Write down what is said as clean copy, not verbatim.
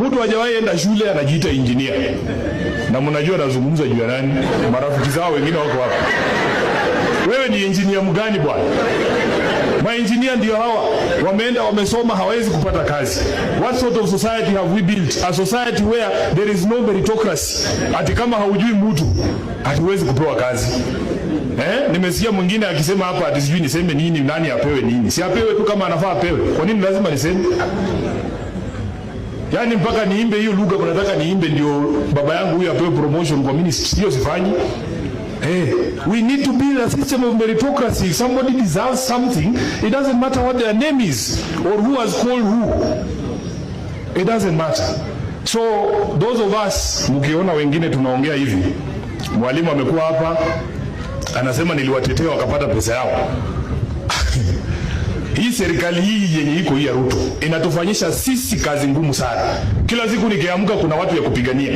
Mtu hajawahi enda shule anajiita engineer. Na mnajua nazungumza juu ya nani? Marafiki zao wengine wako hapa. Wewe ni engineer mgani bwana? Ma-engineer ndio hawa. Wameenda wamesoma hawezi kupata kazi. What sort of society have we built? A society where there is no meritocracy. Ati kama haujui mtu, hatuwezi kupewa kazi. Nimesikia mwingine akisema hapa ati sijui niseme nini, nani apewe nini. Si apewe tu kama anafaa apewe. Kwa nini lazima niseme? Yaani mpaka niimbe hiyo lugha mnataka niimbe ndio baba yangu huyu apewe promotion kwa ministry, sio sifanyi. We need to build a system of meritocracy. If somebody deserves something, it doesn't matter what their name is or who has called who. It doesn't matter. So those of us, mkiona wengine tunaongea hivi, mwalimu amekuwa hapa anasema niliwatetea wakapata pesa yao. Hii serikali hii yenye iko hii ya Ruto inatufanyisha sisi kazi ngumu sana. Kila siku nikiamka kuna watu ya kupigania.